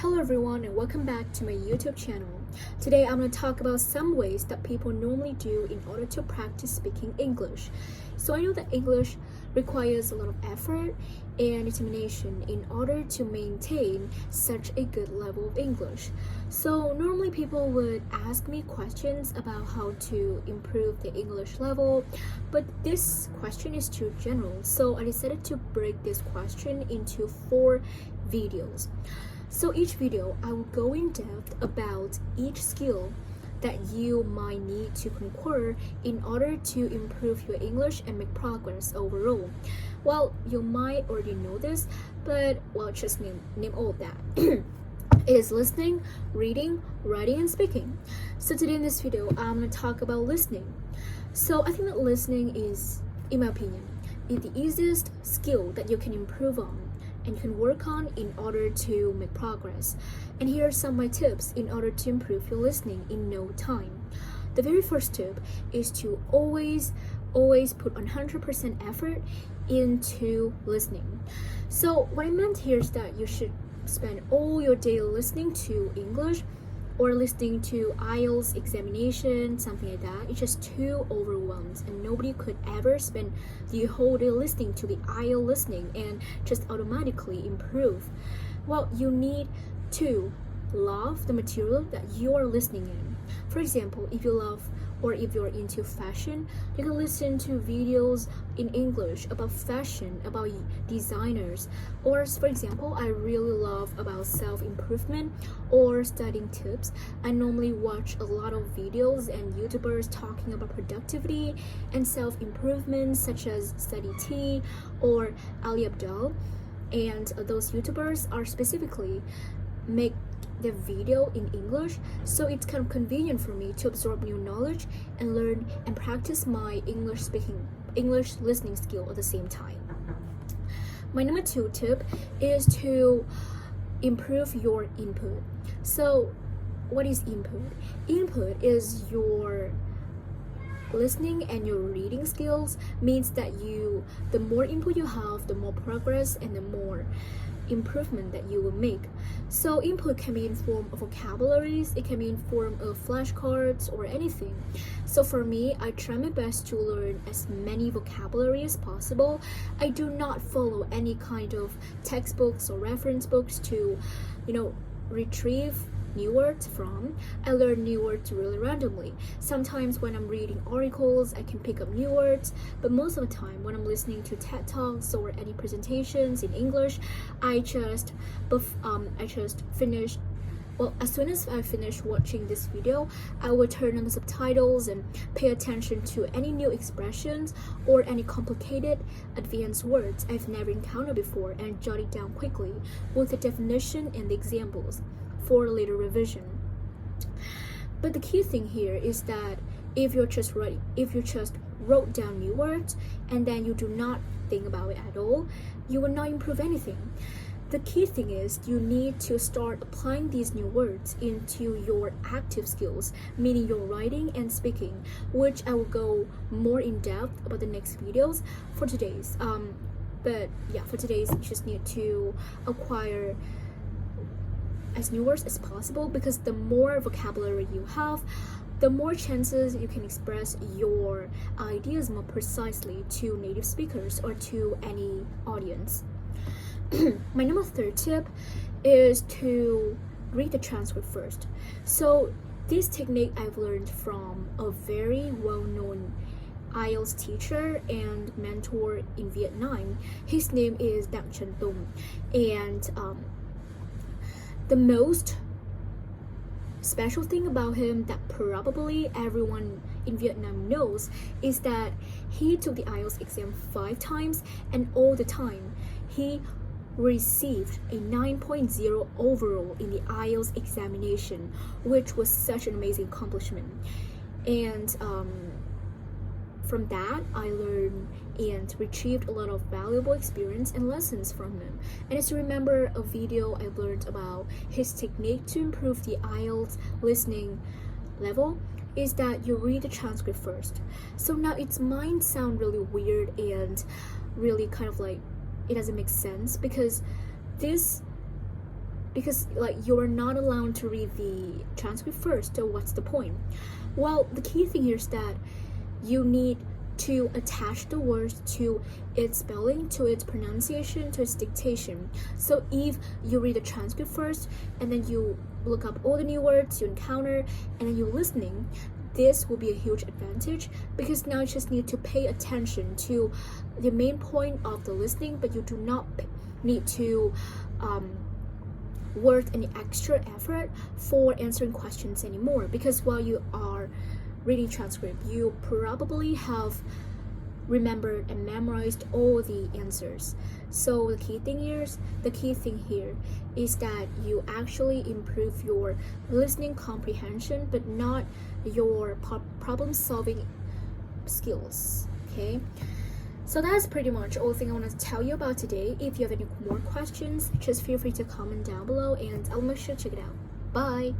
Hello everyone and welcome back to my YouTube channel. Today I'm going to talk about some ways that people normally do in order to practice speaking English. So I know that English requires a lot of effort and determination in order to maintain such a good level of English. So normally people would ask me questions about how to improve the English level, but this question is too general, so I decided to break this question into 4 videos. So each video, I will go in depth about each skill that you might need to conquer in order to improve your English and make progress overall. Well, you might already know this, but just name all of that. It is listening, reading, writing, and speaking. So today in this video, I'm going to talk about listening. So I think that listening is, in my opinion, the easiest skill that you can improve on and you can work on in order to make progress. And here are some of my tips in order to improve your listening in no time. The very first tip is to always put 100% effort into listening. So what I meant here is that you should spend all your day listening to English or listening to IELTS examination, something like that. It's just too overwhelmed, and nobody could ever spend the whole day listening to the IELTS listening and just automatically improve. Well, you need to love the material that you are listening in. For example, if you love or if you're into fashion, you can listen to videos in English about fashion, about designers. Or for example, I really love about self-improvement or studying tips. I normally watch a lot of videos and YouTubers talking about productivity and self-improvement, such as Study T or Ali Abdal. And those YouTubers are specifically make the video in English, so it's kind of convenient for me to absorb new knowledge and learn and practice my English listening skill at the same time. My number 2 tip is to improve your input. So what is input? Input is your listening and your reading skills. Means that the more input you have, the more progress and the more improvement that you will make. So input can be in form of vocabularies, it can be in form of flashcards or anything. So for me, I try my best to learn as many vocabulary as possible. I do not follow any kind of textbooks or reference books to retrieve new words from. I learn new words really randomly. Sometimes when I'm reading articles, I can pick up new words, but most of the time when I'm listening to TED Talks or any presentations in English, as soon as I finish watching this video, I will turn on the subtitles and pay attention to any new expressions or any complicated advanced words I've never encountered before and jot it down quickly with the definition and the examples for later revision. But the key thing here is that if you just wrote down new words and then you do not think about it at all, you will not improve anything. The key thing is you need to start applying these new words into your active skills, meaning your writing and speaking, which I will go more in depth about the next videos for today's. For today's, you just need to acquire as new words as possible, because the more vocabulary you have, the more chances you can express your ideas more precisely to native speakers or to any audience. My number 3 tip is to read the transcript first. So this technique I've learned from a very well-known IELTS teacher and mentor in Vietnam. His name is Dang Trần Tung, and the most special thing about him that probably everyone in Vietnam knows is that he took the IELTS exam 5 times, and all the time he received a 9.0 overall in the IELTS examination, which was such an amazing accomplishment. And from that, I learned and retrieved a lot of valuable experience and lessons from him. And as you remember a video I learned about his technique to improve the IELTS listening level is that you read the transcript first. So now it might sound really weird and really kind of like it doesn't make sense, because this because like you're not allowed to read the transcript first. So what's the point? Well, the key thing here is that you need to attach the words to its spelling, to its pronunciation, to its dictation. So if you read the transcript first and then you look up all the new words you encounter and then you're listening, this will be a huge advantage, because now you just need to pay attention to the main point of the listening, but you do not need to work any extra effort for answering questions anymore, because while you are reading transcript, you probably have remembered and memorized all the answers. So the key thing here is that you actually improve your listening comprehension, but not your problem solving skills. Okay, so that's pretty much all thing I want to tell you about today. If you have any more questions, just feel free to comment down below and I'll make sure to check it out. Bye.